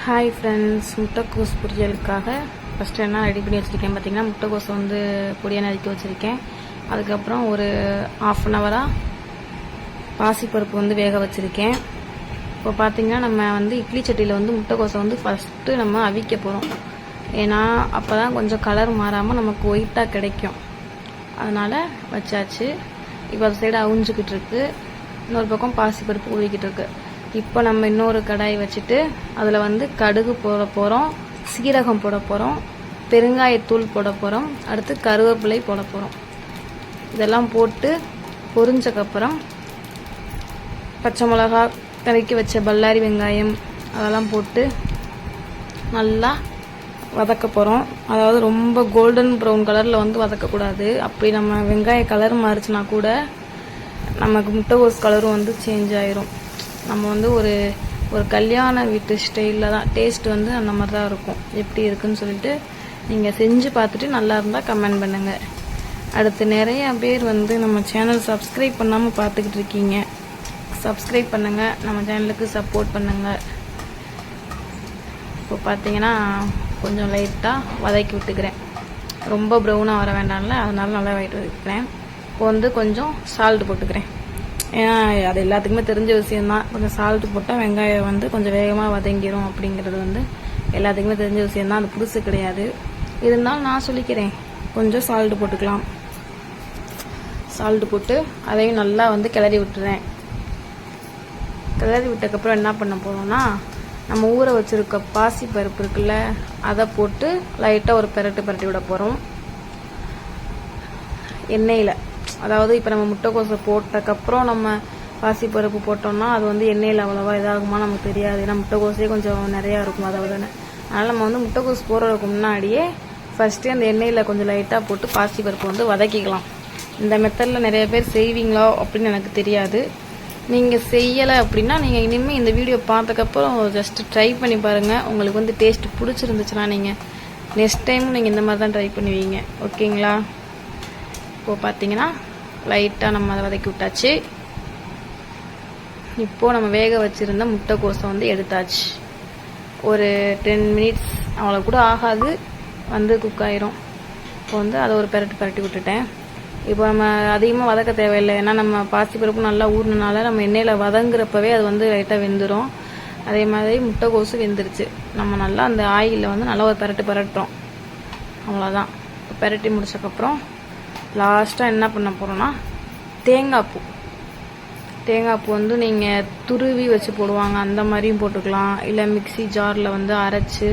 Hi friends, முட்டைக்கோஸ் பொரியலுக்காக first என்ன ready பண்ணி வச்சுருக்கேன் பார்த்தீங்கன்னா, முட்டைக்கோஸை வந்து பொடியாக நறுக்கி வச்சுருக்கேன். அதுக்கப்புறம் ஒரு ½ பாசிப்பருப்பு வந்து வேக வச்சுருக்கேன். இப்போ பார்த்தீங்கன்னா நம்ம வந்து இட்லி சட்டியில் வந்து முட்டைக்கோஸை வந்து ஃபஸ்ட்டு நம்ம அவிக்க போகிறோம். ஏன்னா அப்போ தான் கொஞ்சம் கலர் மாறாமல் நமக்கு ஒயிட்டாக கிடைக்கும். அதனால் வச்சாச்சு. இப்போ அது சைடு அவிஞ்சிக்கிட்டு இருக்கு, இன்னொரு பக்கம் பாசிப்பருப்பு ஊறிக்கிட்டு இருக்கு. இப்போ நம்ம இன்னொரு கடாய் வச்சுட்டு அதில் வந்து கடுகு போட போகிறோம், சீரகம் போட போகிறோம், பெருங்காயத்தூள் போட போகிறோம், அடுத்து கருவேப்பிலை போட போகிறோம். இதெல்லாம் போட்டு பொரிஞ்சக்கப்புறம் பச்சை மிளகா, நறுக்கி வச்ச பல்லாரி வெங்காயம் அதெல்லாம் போட்டு நல்லா வதக்க போகிறோம். அதாவது ரொம்ப கோல்டன் ப்ரௌன் கலரில் வந்து வதக்கக்கூடாது. அப்படி நம்ம வெங்காய கலர் மாறிச்சுனா கூட நமக்கு முட்டைக்கோஸ் கலரும் வந்து சேஞ்ச் ஆயிரும். நம்ம வந்து ஒரு கல்யாண வீட்டு ஸ்டைலில் தான் டேஸ்ட் வந்து அந்த மாதிரி தான் இருக்கும். எப்படி இருக்குன்னு சொல்லிட்டு நீங்கள் செஞ்சு பார்த்துட்டு நல்லா இருந்தால் கமெண்ட் பண்ணுங்கள். அடுத்து நிறையா பேர் வந்து நம்ம சேனல் சப்ஸ்கிரைப் பண்ணாமல் பார்த்துக்கிட்டு இருக்கீங்க. சப்ஸ்கிரைப் பண்ணுங்கள், நம்ம சேனலுக்கு சப்போர்ட் பண்ணுங்கள். இப்போ பார்த்தீங்கன்னா கொஞ்சம் லைட்டாக வதக்கி விட்டுக்கிறேன். ரொம்ப ப்ரௌனாக வர வேண்டாம்ல, அதனால நல்லா வதக்கி விட்டுக்கிறேன். இப்போ வந்து கொஞ்சம் சால்ட் போட்டுக்கிறேன். ஏன்னா அது எல்லாத்துக்குமே தெரிஞ்ச விஷயம்தான். கொஞ்சம் சால்ட்டு போட்டால் வெங்காயம் வந்து கொஞ்சம் வேகமாக வதங்கிடும் அப்படிங்கிறது வந்து எல்லாத்துக்குமே தெரிஞ்ச விஷயம்தான். அது புதுசு கிடையாது. இருந்தாலும் நான் சொல்லிக்கிறேன், கொஞ்சம் சால்ட்டு போட்டுக்கலாம். சால்ட்டு போட்டு அதையும் நல்லா வந்து கிளறி விட்டுறேன். கிளறி விட்டதுக்கப்புறம் என்ன பண்ண போகிறோம்னா, நம்ம ஊற வச்சுருக்க பாசி பருப்பு இருக்குல்ல, அதை போட்டு லைட்டாக ஒரு பரட்டி விட போகிறோம் எண்ணெயில். அதாவது இப்போ நம்ம முட்டைக்கோஸை போட்டதுக்கப்புறம் நம்ம பாசிப்பருப்பு போட்டோம்னா அது வந்து எண்ணெயில் அவ்வளோவா இதாகுமா நமக்கு தெரியாது. ஏன்னா முட்டைக்கோஸே கொஞ்சம் நிறையா இருக்கும் அதாவது. அதனால் நம்ம வந்து முட்டைக்கோஸ் போடுறதுக்கு முன்னாடியே ஃபஸ்ட்டு அந்த எண்ணெயில் கொஞ்சம் லைட்டாக போட்டு பாசிப்பருப்பு வந்து வதக்கிக்கலாம். இந்த மெத்தடில் நிறைய பேர் செய்வீங்களோ அப்படின்னு எனக்கு தெரியாது. நீங்கள் செய்யலை அப்படின்னா நீங்கள் இனிமேல் இந்த வீடியோ பார்த்ததுக்கப்புறம் ஜஸ்ட்டு ட்ரை பண்ணி பாருங்கள். உங்களுக்கு வந்து டேஸ்ட் பிடிச்சிருந்துச்சுன்னா நீங்கள் நெக்ஸ்ட் டைமும் நீங்கள் இந்த மாதிரி தான் ட்ரை பண்ணுவீங்க. ஓகேங்களா? இப்போது பார்த்தீங்கன்னா லைட்டாக நம்ம அதை வதக்கி விட்டாச்சு. இப்போது நம்ம வேக வச்சுருந்த முட்டைக்கோஸை வந்து எடுத்தாச்சு. ஒரு 10 மினிட்ஸ் அவ்வளோ கூட ஆகாது, வந்து குக் ஆயிரும். இப்போ வந்து அதை ஒரு பரட்டி விட்டுட்டேன். இப்போ நம்ம அதிகமாக வதக்க தேவையில்லை. ஏன்னா நம்ம பாசிப்பருப்பு நல்லா ஊறினால நம்ம எண்ணெயில் வதங்குறப்பவே அது வந்து லைட்டாக வெந்துடும். அதே மாதிரி முட்டைக்கோஸு வெந்துருச்சு. நம்ம நல்லா அந்த ஆயிலில் வந்து நல்லா ஒரு பரட்டுறோம். அவ்வளோதான். பரட்டி முடிச்சக்கப்புறம் லாஸ்ட்டாக என்ன பண்ண போகிறோன்னா, தேங்காய் பூ வந்து நீங்கள் துருவி வச்சு போடுவாங்க, அந்த மாதிரியும் போட்டுக்கலாம். இல்லை மிக்சி ஜாரில் வந்து அரைச்சி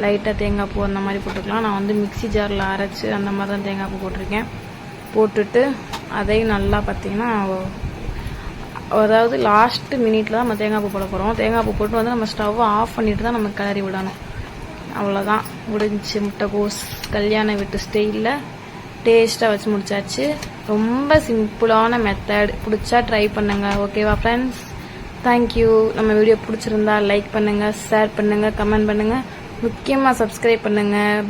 லைட்டாக தேங்காய் பூ அந்த மாதிரி போட்டுக்கலாம். நான் வந்து மிக்சி ஜாரில் அரைச்சி அந்த மாதிரி தான் தேங்காய் பூ போட்டிருக்கேன். போட்டுட்டு அதையும் நல்லா பார்த்தீங்கன்னா, அதாவது லாஸ்ட்டு மினிட்ல தான் நம்ம தேங்காய் பூ போட போகிறோம். தேங்காய் பூ போட்டு வந்து நம்ம ஸ்டவ்வை ஆஃப் பண்ணிட்டு தான் நம்ம கிளறி விடணும். அவ்வளோதான், முடிஞ்சிச்சு. முட்டைக்கோஸ் கல்யாண வீட்டு ஸ்டைலில் டேஸ்ட்டாக வச்சு முடிச்சாச்சு. ரொம்ப சிம்பிளான மெத்தட். பிடிச்சா ட்ரை பண்ணுங்கள். ஓகேவா ஃப்ரெண்ட்ஸ்? தேங்க்யூ. நம்ம வீடியோ பிடிச்சிருந்தா லைக் பண்ணுங்கள், ஷேர் பண்ணுங்கள், கமெண்ட் பண்ணுங்கள், முக்கியமாக சப்ஸ்கிரைப் பண்ணுங்கள். பை.